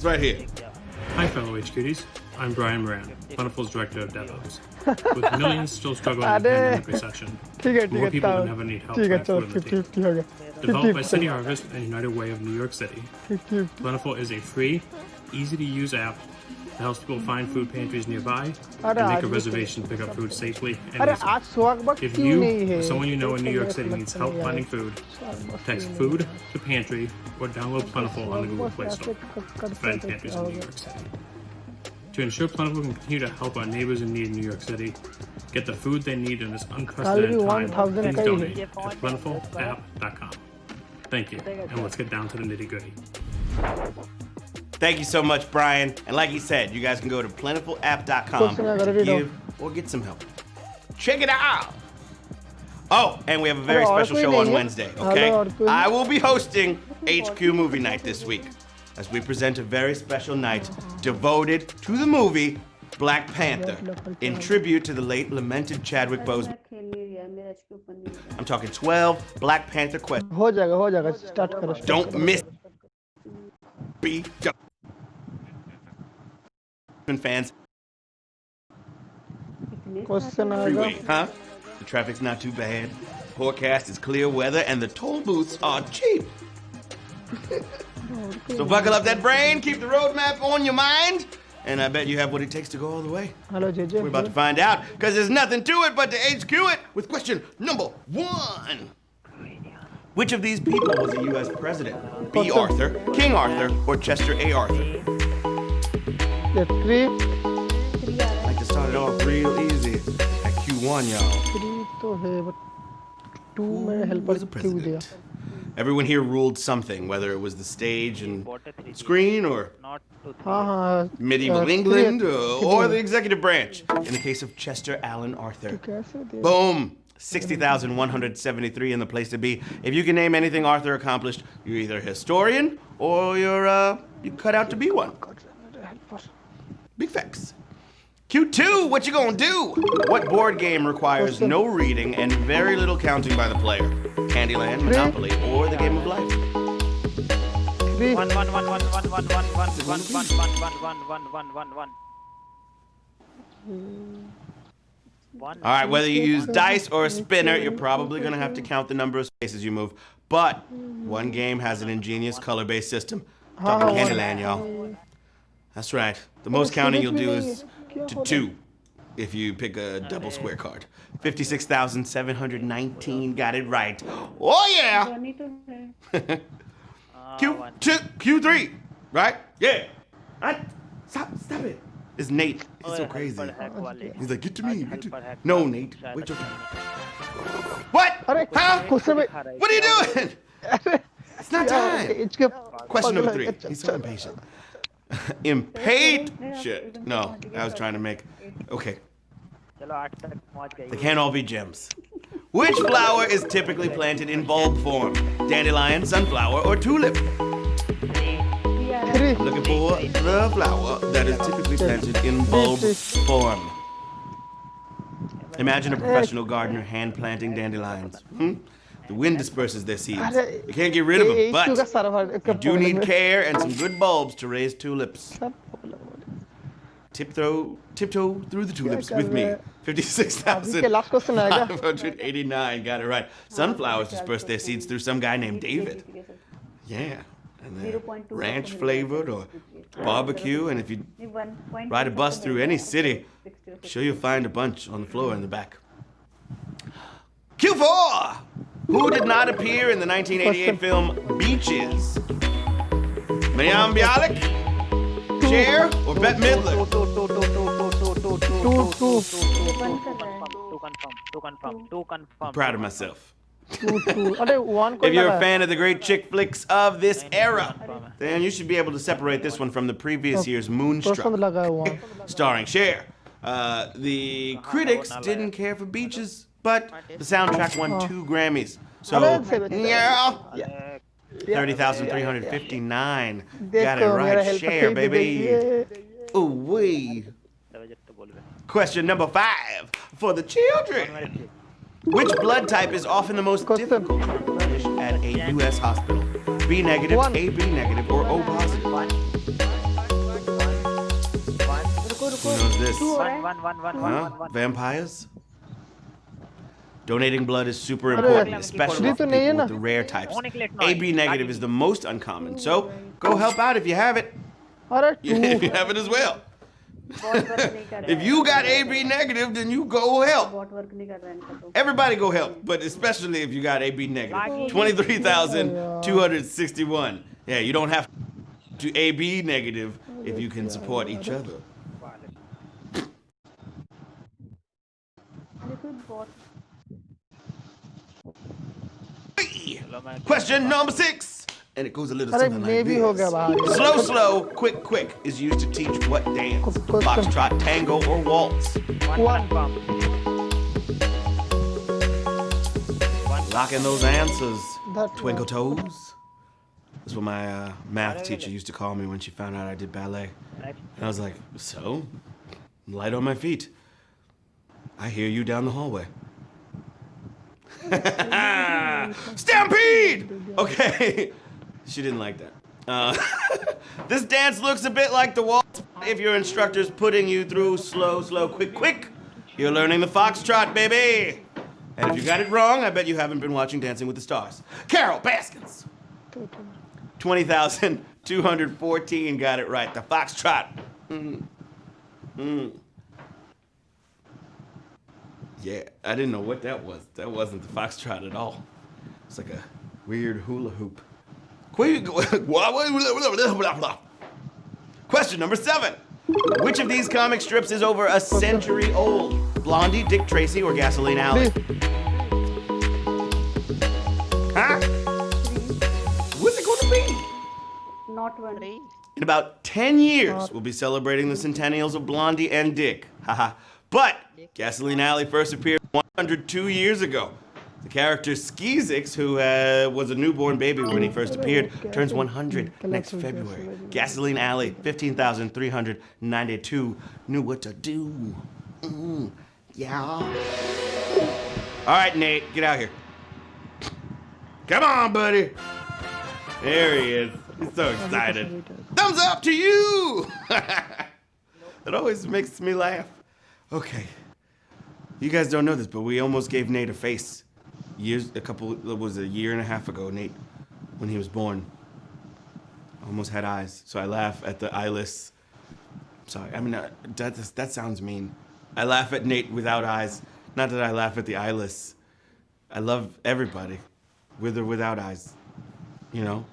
right here. Hi, fellow HQDs. I'm Brian Moran, Plentiful's Director of DevOps. With millions still struggling in the pandemic recession, more people than ever need help to have food on the table. Developed by City Harvest and United Way of New York City, Plentiful is a free, easy-to-use app that helps people find food pantries nearby and make a reservation to pick up food safely and easily. If you or someone you know in New York City needs help finding food, text food to pantry or download Plentiful on the Google Play Store to find pantries in New York City. To ensure Plentiful can continue to help our neighbors in need in New York City get the food they need in this unprecedented time, please donate at plentifulapp.com. Thank you, and let's get down to the nitty-gritty. Thank you so much, Brian. And like he said, you guys can go to plentifulapp.com to give or get some help. Check it out. Oh, and we have a very special show on Wednesday, okay? I will be hosting HQ Movie Night this week as we present a very special night devoted to the movie Black Panther in tribute to the late lamented Chadwick Boseman. I'm talking 12 Black Panther questions. Don't miss fans. Freeway, huh? The traffic's not too bad. Forecast is clear weather and the toll booths are cheap. So buckle up that brain, keep the roadmap on your mind, and I bet you have what it takes to go all the way. Hello, JJ. We're about to find out, because there's nothing to it but to HQ it with question number 1. Which of these people was a U.S. president? B. Arthur, King Arthur, or Chester A. Arthur? Yeah, 3. I like to start it off real easy. At Q1, y'all. 3 तो है, but 2 में Who was the president? Everyone here ruled something, whether it was the stage and screen or medieval England or the executive branch. In the case of Chester Alan Arthur. Boom! 60,173 in the place to be. If you can name anything Arthur accomplished, you're either a historian or you're cut out to be one. Big facts. Q2, what you gonna do? What board game requires no reading and very little counting by the player? Candyland, Monopoly, or the Game of Life? 3. All right, whether you use dice or a spinner, you're probably gonna have to count the number of spaces you move. But one game has an ingenious color-based system. Talking Candyland, y'all. That's right. The most counting you'll do is to 2 if you pick a double square card. 56,719 got it right. Oh yeah! Q3, right? Yeah. Stop it. It's Nate. He's so crazy. He's like, get to me. No, Nate. Wait your turn. What? Huh? What are you doing? It's not time. Question number 3. He's so impatient. Impatient. No, I was trying to make. Okay. They can't all be gems. Which flower is typically planted in bulb form? Dandelion, sunflower, or tulip? Looking for the flower that is typically planted in bulb form. Imagine a professional gardener hand planting dandelions. The wind disperses their seeds. You can't get rid of them, but you do need care and some good bulbs to raise tulips. Tiptoe through the tulips with me. 56,589 got it right. Sunflowers disperse their seeds through some guy named David. Yeah, and they're ranch flavored or barbecue. And if you ride a bus through any city, I'm sure you'll find a bunch on the floor in the back. Q4! Who did not appear in the 1988 film Beaches? Mayim Bialik, Cher, or Bette Midler? 2. I'm proud of myself. If you're a fan of the great chick flicks of this era, then you should be able to separate this one from the previous year's Moonstruck, starring Cher. The critics didn't care for Beaches, but the soundtrack won 2 Grammys. So, yeah. 30,359. Got it right. Cher, baby. Ooh, wee. Question number 5 for the children. Which blood type is often the most difficult to replenish at a U.S. hospital? B negative, AB negative, or O positive? this? One. Vampires? Donating blood is super important, especially for people with the rare types. AB negative is the most uncommon, so go help out if you have it. If you have it as well. If you got AB negative, then you go help. Everybody go help, but especially if you got AB negative. 23,261. Yeah, you don't have to AB negative if you can support each other. Question number 6. And it goes a little something like this. Slow, slow, quick, quick is used to teach what dance? Foxtrot, tango, or waltz? One. Locking those answers, twinkle toes. That's what my math teacher used to call me when she found out I did ballet. And I was like, so? Light on my feet. I hear you down the hallway. Stampede! Okay. She didn't like that. This dance looks a bit like the waltz if your instructor's putting you through slow, slow, quick, quick. You're learning the foxtrot, baby. And if you got it wrong, I bet you haven't been watching Dancing with the Stars. Carol Baskins. 20,214 got it right. The foxtrot. Yeah, I didn't know what that was. That wasn't the foxtrot at all. It's like a weird hula hoop. Question number 7. Which of these comic strips is over a century old? Blondie, Dick Tracy, or Gasoline Alley? Huh? What's it going to be? Not one. In about 10 years, we'll be celebrating the centennials of Blondie and Dick. Haha. But Gasoline Alley first appeared 102 years ago. The character Skeezix, who was a newborn baby when he first appeared, turns 100 next February. Gasoline Alley, 15,392 knew what to do. Yeah. All right, Nate, get out here. Come on, buddy. There he is. He's so excited. Thumbs up to you. It always makes me laugh. Okay. You guys don't know this, but we almost gave Nate a face. A year and a half ago, Nate, when he was born. Almost had eyes, so I laugh at the eyeless. Sorry, I mean, that sounds mean. I laugh at Nate without eyes, not that I laugh at the eyeless. I love everybody, with or without eyes, you know?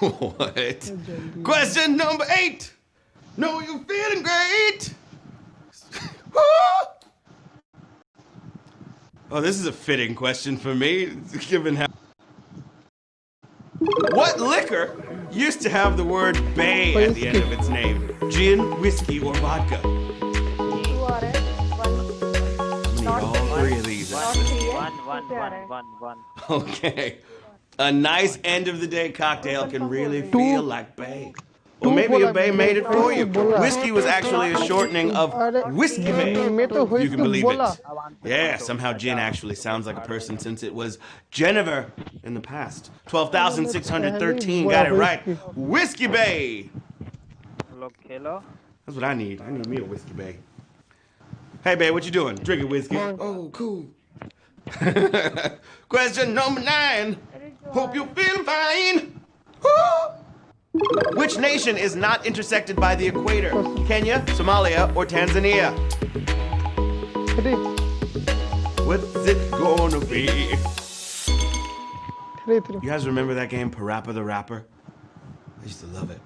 What? Question number 8. Know you feeling great? Oh, this is a fitting question for me, given how... What liquor used to have the word bay at the end of its name? Gin, whiskey, or vodka? Two are it. I need all 3 of these. One. Okay. A nice end of the day cocktail can really feel like bay. Or maybe a bay made it for you. Whiskey was actually a shortening of Whiskey Bay. You can believe it. Yeah, somehow gin actually sounds like a person since it was Jennifer in the past. 12,613 got it right. Whiskey Bay. That's what I need. I need me a Whiskey Bay. Hey, babe, what you doing? Drinking whiskey? Oh, cool. Question number 9. Hope you're feeling fine. Woo! Which nation is not intersected by the equator? Kenya, Somalia, or Tanzania? What's it gonna be? You guys remember that game, Parappa the Rapper? I used to love it.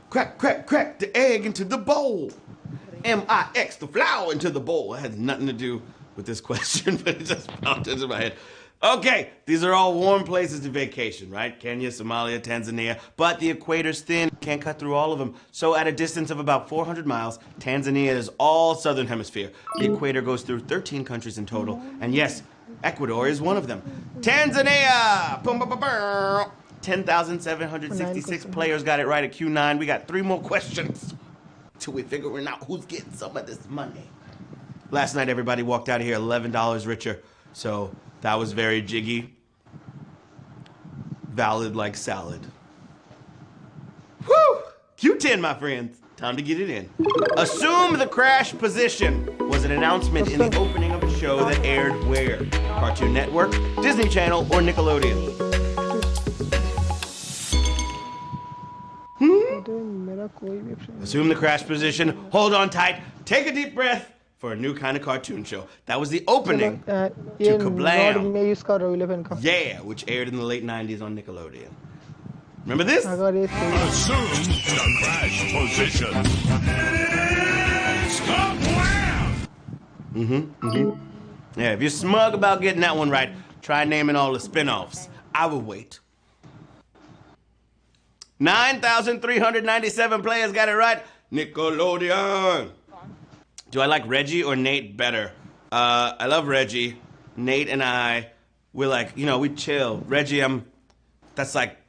Crack, crack, crack the egg into the bowl. M-I-X the flour into the bowl. That has nothing to do with this question, but it just popped into my head. Okay, these are all warm places to vacation, right? Kenya, Somalia, Tanzania, but the equator's thin, can't cut through all of them. So at a distance of about 400 miles, Tanzania is all southern hemisphere. The equator goes through 13 countries in total, and yes, Ecuador is one of them. Tanzania! 10,766 players got it right at Q9. We got 3 more questions till we figuring out who's getting some of this money. Last night, everybody walked out of here $11 richer, so that was very jiggy. Valid like salad. Whew! Q10, my friends. Time to get it in. Assume the crash position was an announcement in the opening of a show that aired where? Cartoon Network, Disney Channel, or Nickelodeon? Assume the crash position. Hold on tight. Take a deep breath for a new kind of cartoon show. That was the opening to Kablam. Yeah, which aired in the late 90s on Nickelodeon. Remember this? Assume the crash position. Yeah, if you're smug about getting that one right, try naming all the spin-offs. I will wait. 9,397 players got it right. Nickelodeon. Do I like Reggie or Nate better? I love Reggie. Nate and I, we're like, we chill. Reggie, that's like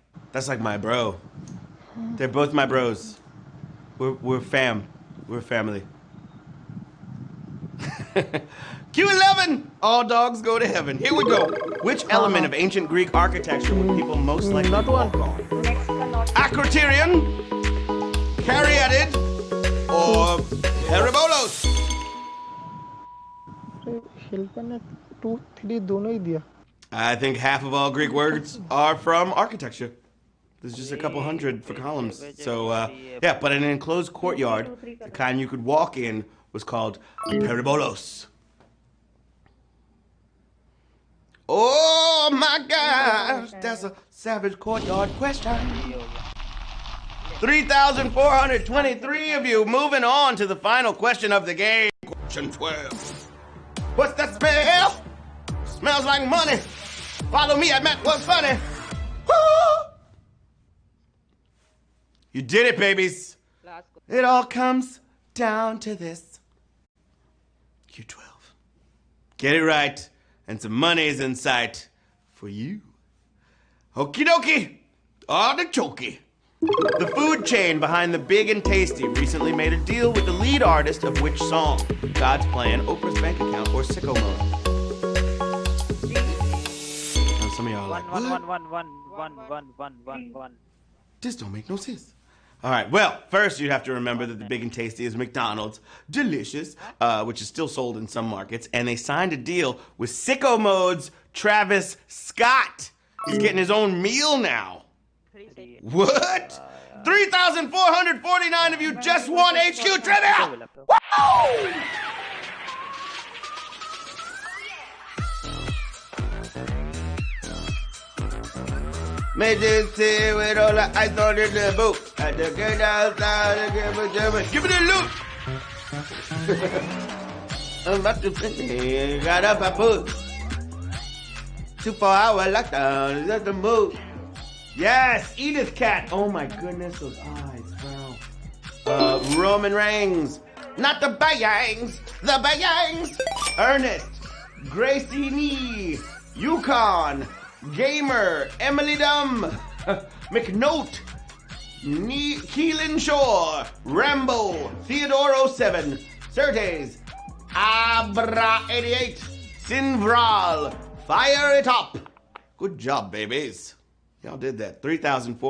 my bro. They're both my bros. We're fam. We're family. Q11! All dogs go to heaven. Here we go. Which element of ancient Greek architecture would people most likely walk on? Acroterion, Caryatid, or Peribolos? I think half of all Greek words are from architecture. There's just a couple hundred for columns. So, yeah, but in an enclosed courtyard, the kind you could walk in was called a peribolos. Oh my gosh, that's a savage courtyard question. 3,423 of you. Moving on to the final question of the game. Question 12. What's that smell? Smells like money. Follow me at Matt What's Funny. Woo! You did it, babies. It all comes down to this. Q12. Get it right, and some money is in sight for you. Okie dokie. Artichoke. The food chain behind the Big and Tasty recently made a deal with the lead artist of which song? God's Plan, Oprah's Bank Account, or Sicko Mode? Now some of y'all are like, what? One. This don't make no sense. All right, well, first you'd have to remember that the Big and Tasty is McDonald's. Delicious, which is still sold in some markets. And they signed a deal with Sicko Mode's Travis Scott. He's getting his own meal now. What? 3,449 of you just won HQ Trivia! Woo! Made this tea with all the ice on in the boot. Had to get outside and give me the loot. I'm about to finish. Got up, I put. 2-4-hour lockdown. Is that the mood? Yes, Edith Cat. Oh my goodness, those eyes. Wow. Roman Reigns. Not the Bayangs. The Bayangs. Ernest. Gracie Nee. Yukon. Gamer, Emily Dum, McNote, Keelan Shore, Rambo, Theodore 07, Certes, Abra 88, Sinvral, Fire It Up. Good job, babies. Y'all did that. 3,400.